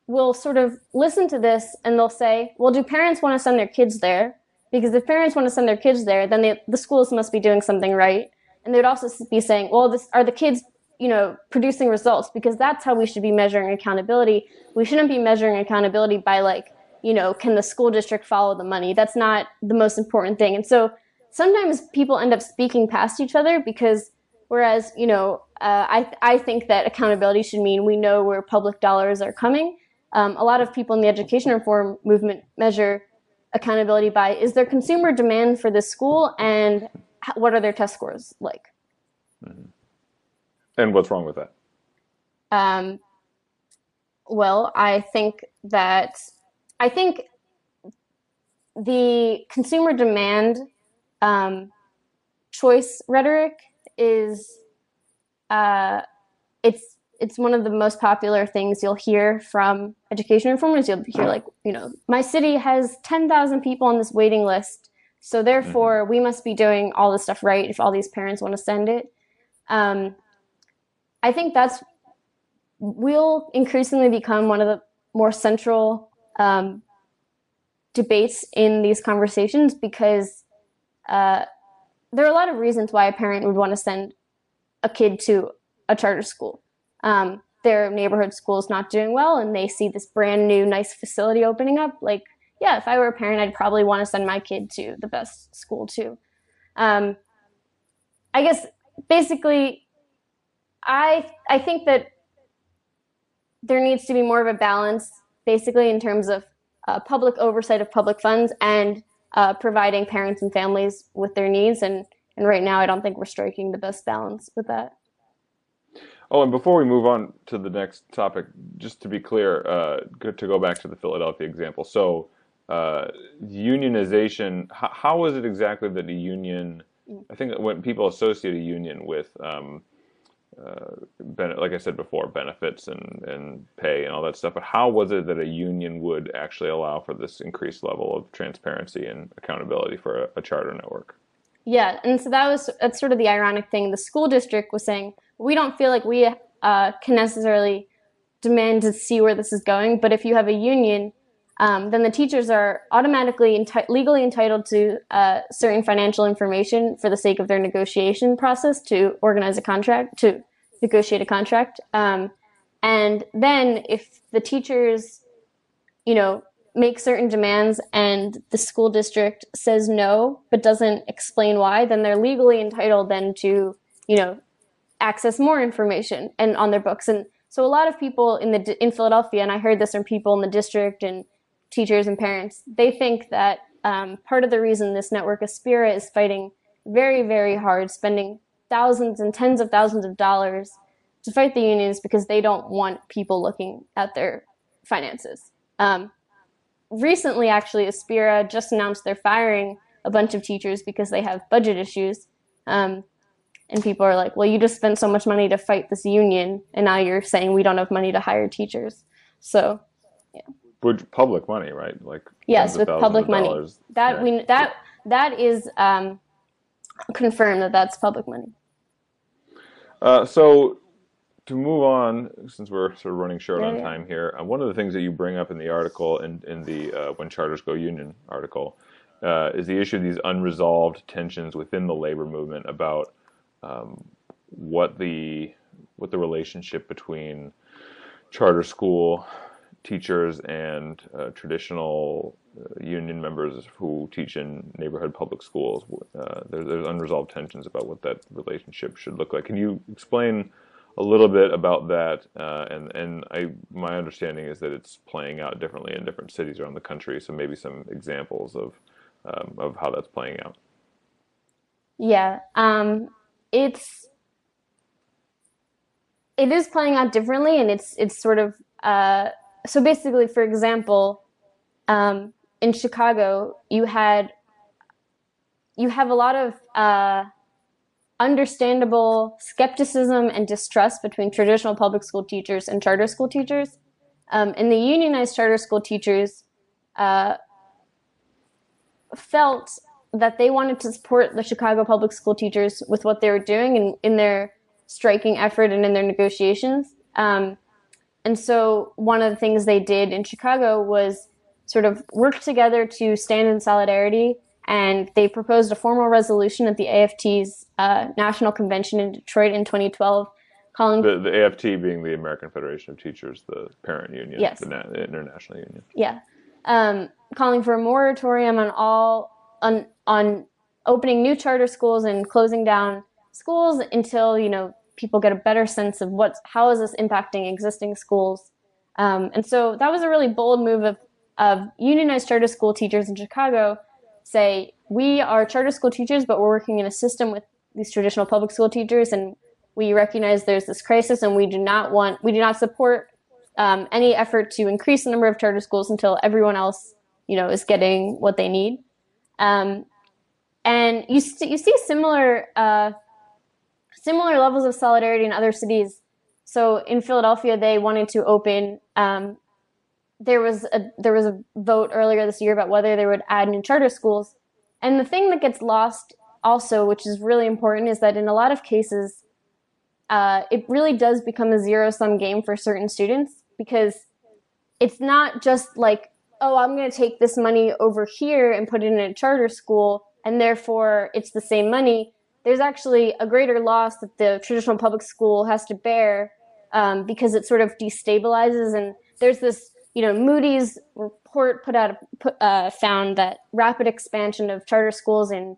will sort of listen to this and they'll say, well, do parents want to send their kids there? Because if parents want to send their kids there, then the schools must be doing something right. And they would also be saying, well, are the kids, producing results? Because that's how we should be measuring accountability. We shouldn't be measuring accountability by can the school district follow the money? That's not the most important thing. And so sometimes people end up speaking past each other because whereas, I think that accountability should mean we know where public dollars are coming. A lot of people in the education reform movement measure accountability by, is there consumer demand for this school, and what are their test scores like? Mm-hmm. And what's wrong with that? Um, well, I think the consumer demand um, choice rhetoric is it's one of the most popular things you'll hear from education reformers. You'll hear my city has 10,000 people on this waiting list, so therefore we must be doing all this stuff right if all these parents want to send it. I think that's will increasingly become one of the more central debates in these conversations because there are a lot of reasons why a parent would want to send a kid to a charter school. Their neighborhood school is not doing well and they see this brand new nice facility opening up. If I were a parent, I'd probably want to send my kid to the best school too. I guess basically I think that there needs to be more of a balance basically in terms of public oversight of public funds and providing parents and families with their needs. And right now, I don't think we're striking the best balance with that. Oh, and before we move on to the next topic, just to be clear, good to go back to the Philadelphia example. So, unionization, how is it exactly that a union, I think when people associate a union with, like I said before, benefits and pay and all that stuff, but how was it that a union would actually allow for this increased level of transparency and accountability for a charter network? Yeah, and so that's sort of the ironic thing. The school district was saying, we don't feel like we can necessarily demand to see where this is going, but if you have a union, then the teachers are automatically legally entitled to certain financial information for the sake of their negotiation process to organize a contract, to negotiate a contract. And then if the teachers, make certain demands and the school district says no, but doesn't explain why, then they're legally entitled then to, access more information and on their books. And so a lot of people in Philadelphia, and I heard this from people in the district and teachers and parents, they think that part of the reason this network, Aspira, is fighting very, very hard, spending thousands and tens of thousands of dollars to fight the unions because they don't want people looking at their finances. Recently, actually, Aspira just announced they're firing a bunch of teachers because they have budget issues. And people are like, well, you just spent so much money to fight this union, and now you're saying we don't have money to hire teachers. So, yeah. With public money, right? Yes, with public money. That is confirmed that that's public money. So to move on, since we're sort of running short on time here, one of the things that you bring up in the article, in the When Charters Go Union article, is the issue of these unresolved tensions within the labor movement about what the relationship between charter school teachers and traditional union members who teach in neighborhood public schools. There's unresolved tensions about what that relationship should look like. Can you explain a little bit about that? My understanding is that it's playing out differently in different cities around the country. So maybe some examples of how that's playing out. Yeah, it is playing out differently, and it's sort of so basically, for example, in Chicago, you have a lot of understandable skepticism and distrust between traditional public school teachers and charter school teachers. And the unionized charter school teachers felt that they wanted to support the Chicago public school teachers with what they were doing in their striking effort and in their negotiations. And so one of the things they did in Chicago was sort of work together to stand in solidarity, and they proposed a formal resolution at the AFT's National Convention in Detroit in 2012 calling... The AFT being the American Federation of Teachers, the parent union, yes. the international union. Yeah. Calling for a moratorium on opening new charter schools and closing down schools until, you know, people get a better sense of how is this impacting existing schools. And so that was a really bold move of unionized charter school teachers in Chicago say, we are charter school teachers, but we're working in a system with these traditional public school teachers, and we recognize there's this crisis, and we do not support any effort to increase the number of charter schools until everyone else, you know, is getting what they need. And you see similar levels of solidarity in other cities. So in Philadelphia, they wanted to open. There was a vote earlier this year about whether they would add new charter schools. And the thing that gets lost also, which is really important, is that in a lot of cases, it really does become a zero-sum game for certain students, because it's not just like, oh, I'm going to take this money over here and put it in a charter school, and therefore it's the same money. There's actually a greater loss that the traditional public school has to bear because it sort of destabilizes. And there's this, you know, Moody's report found that rapid expansion of charter schools in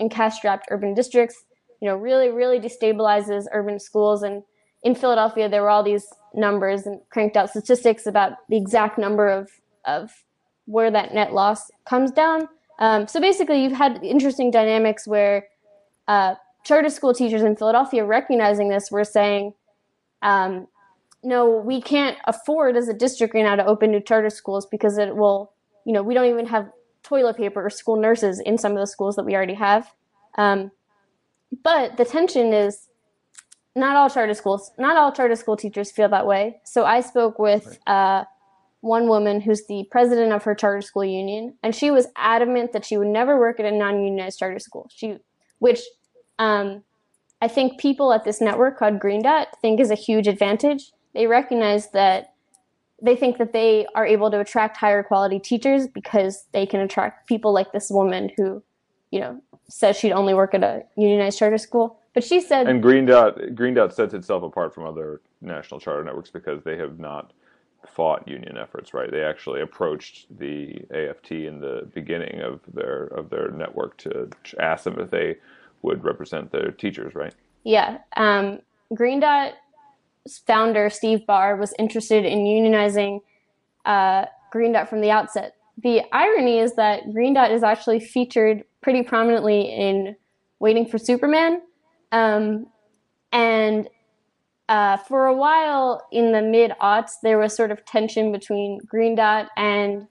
cash-strapped urban districts, you know, really, really destabilizes urban schools. And in Philadelphia, there were all these numbers and cranked out statistics about the exact number of where that net loss comes down. So basically, you've had interesting dynamics where charter school teachers in Philadelphia, recognizing this, were saying, no, we can't afford as a district right now to open new charter schools because it will, you know, we don't even have toilet paper or school nurses in some of the schools that we already have. But the tension is not all charter school teachers feel that way. So I spoke with one woman who's the president of her charter school union, and she was adamant that she would never work at a non-unionized charter school. Which I think people at this network called Green Dot think is a huge advantage. They recognize that they think that they are able to attract higher quality teachers because they can attract people like this woman who, you know, says she'd only work at a unionized charter school. But she said... And Green Dot sets itself apart from other national charter networks because they have not fought union efforts, right? They actually approached the AFT in the beginning of their network to ask them if they would represent their teachers, right? Yeah. Green Dot's founder, Steve Barr, was interested in unionizing Green Dot from the outset. The irony is that Green Dot is actually featured pretty prominently in Waiting for Superman. And for a while in the mid-aughts, there was sort of tension between Green Dot and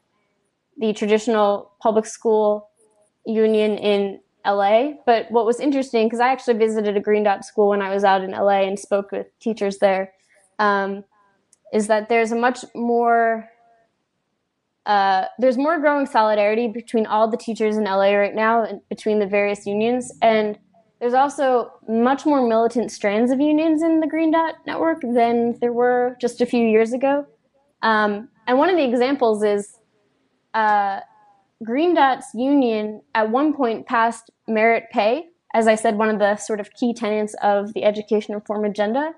the traditional public school union in LA. But what was interesting, because I actually visited a Green Dot school when I was out in LA and spoke with teachers there, is that there's more growing solidarity between all the teachers in LA right now and between the various unions. And there's also much more militant strands of unions in the Green Dot network than there were just a few years ago. And one of the examples is Green Dot's union at one point passed merit pay, as I said, one of the sort of key tenets of the education reform agenda.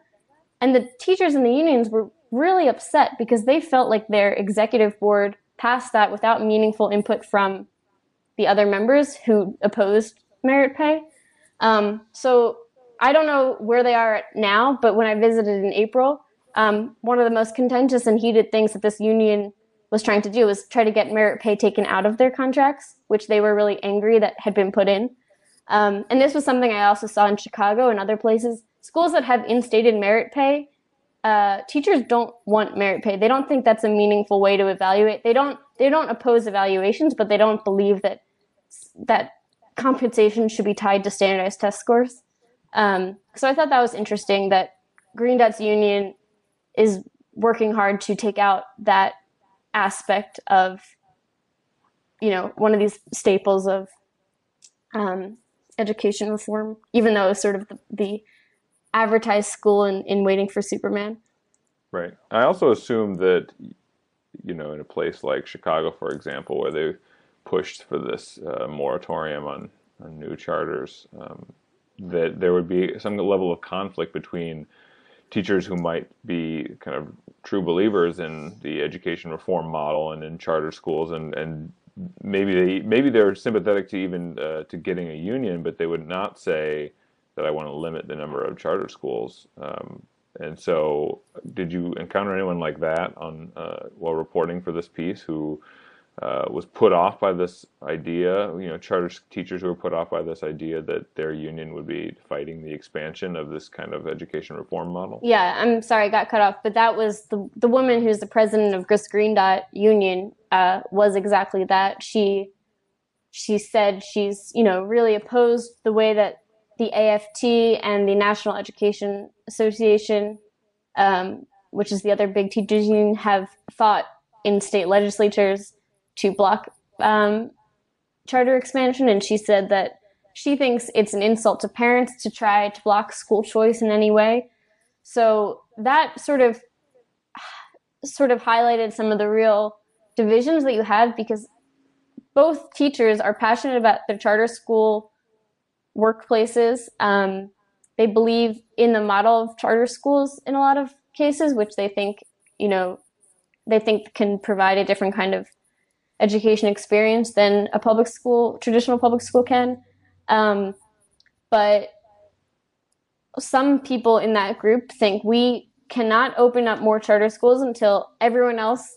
And the teachers in the unions were really upset because they felt like their executive board passed that without meaningful input from the other members who opposed merit pay. So I don't know where they are now, but when I visited in April, one of the most contentious and heated things that this union was trying to do was try to get merit pay taken out of their contracts, which they were really angry that had been put in. And this was something I also saw in Chicago and other places. Schools that have instated merit pay teachers don't want merit pay. They don't think that's a meaningful way to evaluate. They don't oppose evaluations, but they don't believe that compensation should be tied to standardized test scores. So I thought that was interesting that Green Dot's union is working hard to take out that aspect of, one of these staples of education reform, even though it's sort of the advertised school in Waiting for Superman. Right. I also assume that, in a place like Chicago, for example, where they pushed for this moratorium on new charters, that there would be some level of conflict between teachers who might be kind of true believers in the education reform model and in charter schools, and maybe they're sympathetic to even to getting a union, but they would not say that I want to limit the number of charter schools. And so, did you encounter anyone like that on while reporting for this piece who was put off by this idea? Charter teachers who were put off by this idea that their union would be fighting the expansion of this kind of education reform model? Yeah, I'm sorry I got cut off, but that was the woman who's the president of Green Dot Union was exactly that. She said she's really opposed the way that the AFT and the National Education Association, which is the other big teachers union, have fought in state legislatures to block charter expansion. And she said that she thinks it's an insult to parents to try to block school choice in any way. So that sort of highlighted some of the real divisions that you have, because both teachers are passionate about their charter school workplaces. They believe in the model of charter schools in a lot of cases, which they think can provide a different kind of education experience than a traditional public school can. But some people in that group think we cannot open up more charter schools until everyone else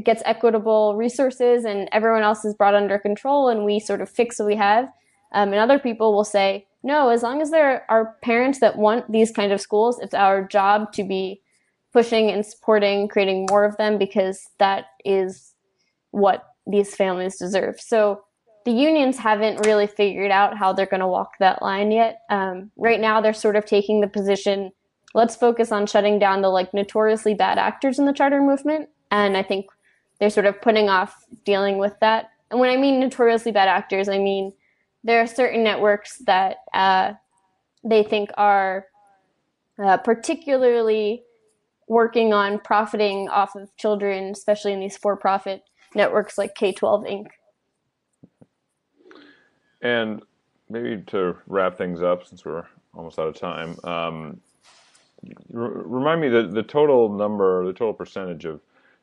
gets equitable resources and everyone else is brought under control and we sort of fix what we have. And other people will say, no, as long as there are parents that want these kind of schools, it's our job to be pushing and supporting, creating more of them, because that is what these families deserve. So the unions haven't really figured out how they're going to walk that line yet. Right now, they're sort of taking the position, let's focus on shutting down the notoriously bad actors in the charter movement. And I think they're sort of putting off dealing with that. And when I mean notoriously bad actors, I mean there are certain networks that they think are particularly working on profiting off of children, especially in these for-profit networks like K-12 Inc. And maybe to wrap things up, since we're almost out of time, remind me the total percentage of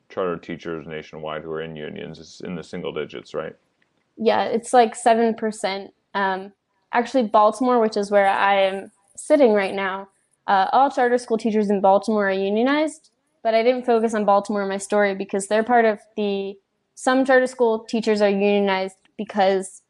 charter teachers nationwide who are in unions is in the single digits, right? Yeah, it's like 7%. Actually, Baltimore, which is where I am sitting right now, all charter school teachers in Baltimore are unionized, but I didn't focus on Baltimore in my story because they're part of some charter school teachers are unionized because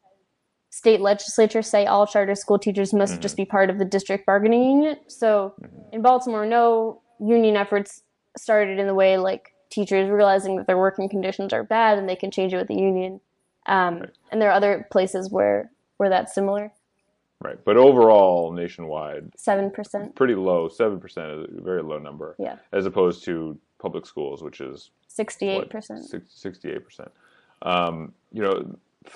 state legislatures say all charter school teachers must just be part of the district bargaining unit. So in Baltimore, no union efforts started in the way like teachers realizing that their working conditions are bad and they can change it with the union. And there are other places where that's similar. Right. But overall, nationwide, 7%. pretty low. 7% is a very low number. Yeah. As opposed to public schools, which is 68%. 68%.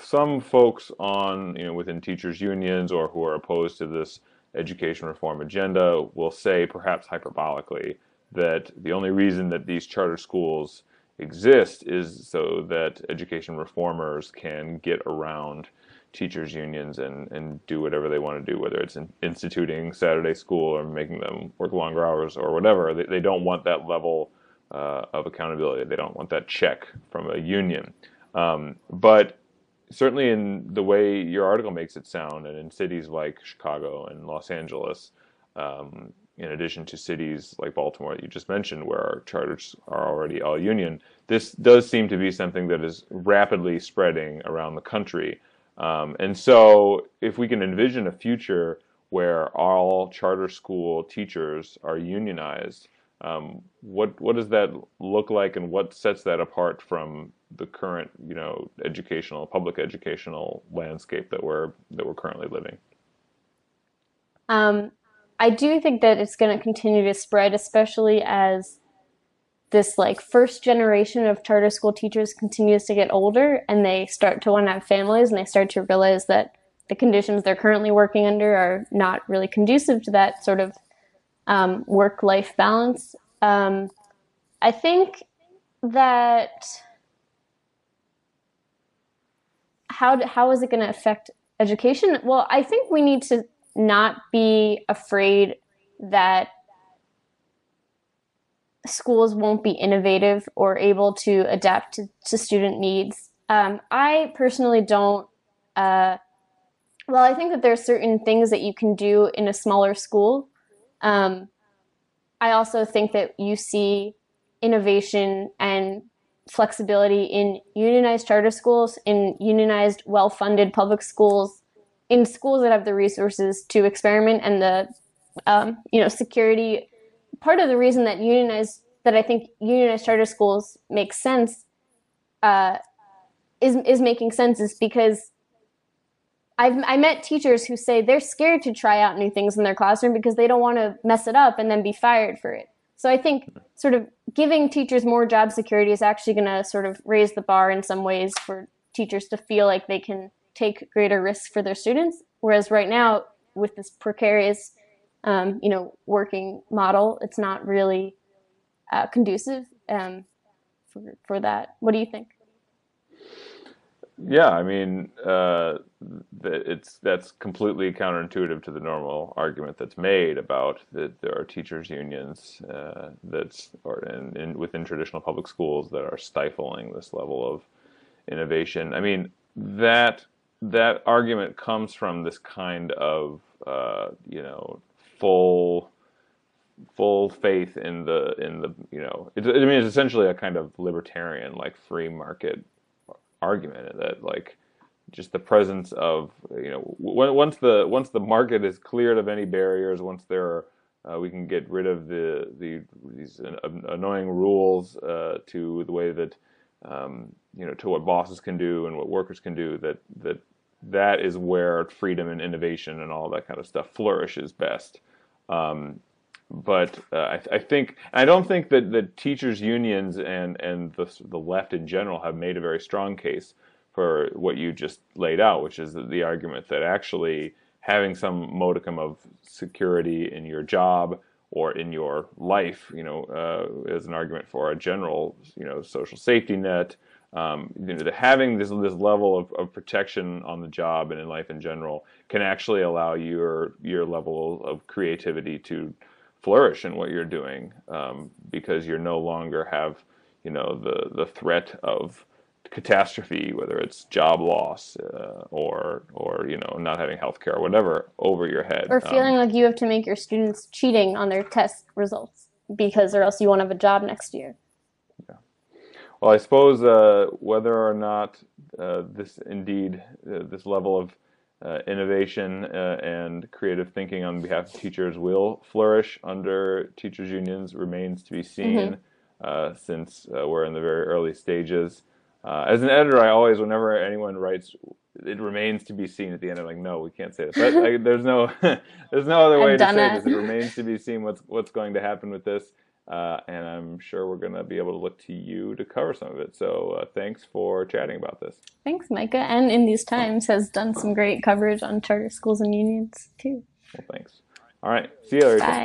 Some folks within teachers unions or who are opposed to this education reform agenda will say, perhaps hyperbolically, that the only reason that these charter schools exist is so that education reformers can get around teachers unions and do whatever they want to do, whether it's instituting Saturday school or making them work longer hours or whatever. They don't want that level of accountability. They don't want that check from a union. But certainly in the way your article makes it sound, and in cities like Chicago and Los Angeles, in addition to cities like Baltimore that you just mentioned, where our charters are already all union, this does seem to be something that is rapidly spreading around the country. And so if we can envision a future where all charter school teachers are unionized, What does that look like, and what sets that apart from the current, public educational landscape that we're currently living? Um, I do think that it's going to continue to spread, especially as this like first generation of charter school teachers continues to get older and they start to want to have families and they start to realize that the conditions they're currently working under are not really conducive to that sort of work-life balance. I think that how is it going to affect education? Well, I think we need to not be afraid that schools won't be innovative or able to adapt to student needs. I personally don't. Well, I think that there are certain things that you can do in a smaller school. Um, I also think that you see innovation and flexibility in unionized charter schools, in unionized, well-funded public schools, in schools that have the resources to experiment and the security. Part of the reason that I think unionized charter schools make sense uh, is making sense is because I met teachers who say they're scared to try out new things in their classroom because they don't want to mess it up and then be fired for it. So I think sort of giving teachers more job security is actually going to sort of raise the bar in some ways for teachers to feel like they can take greater risks for their students. Whereas right now, with this precarious, working model, it's not really conducive for that. What do you think? Yeah, I mean, that's completely counterintuitive to the normal argument that's made about that there are teachers unions within traditional public schools that are stifling this level of innovation. I mean, that argument comes from this kind of full full faith I mean, it's essentially a kind of libertarian, like, free market argument that, like, just the presence of, once the market is cleared of any barriers, once we can get rid of these annoying rules to the way that to what bosses can do and what workers can do, that is where freedom and innovation and all that kind of stuff flourishes best. But I don't think that the teachers unions and the left in general have made a very strong case for what you just laid out, which is the argument that actually having some modicum of security in your job or in your life, is an argument for a general, social safety net. Having this level of protection on the job and in life in general can actually allow your level of creativity to flourish in what you're doing, because you no longer have, the threat of catastrophe, whether it's job loss, or not having health care or whatever, over your head. Or feeling like you have to make your students cheating on their test results because or else you won't have a job next year. Yeah. Well, I suppose whether or not this level of innovation and creative thinking on behalf of teachers will flourish under teachers unions remains to be seen, since we're in the very early stages. As an editor, I always, whenever anyone writes, "it remains to be seen" at the end, I'm like, no, we can't say that. But there's no there's no other way to say this. It remains to be seen what's going to happen with this, and I'm sure we're going to be able to look to you to cover some of it. So thanks for chatting about this. Thanks, Micah. And In These Times has done some great coverage on charter schools and unions too. Well, thanks. All right. See you later. Bye.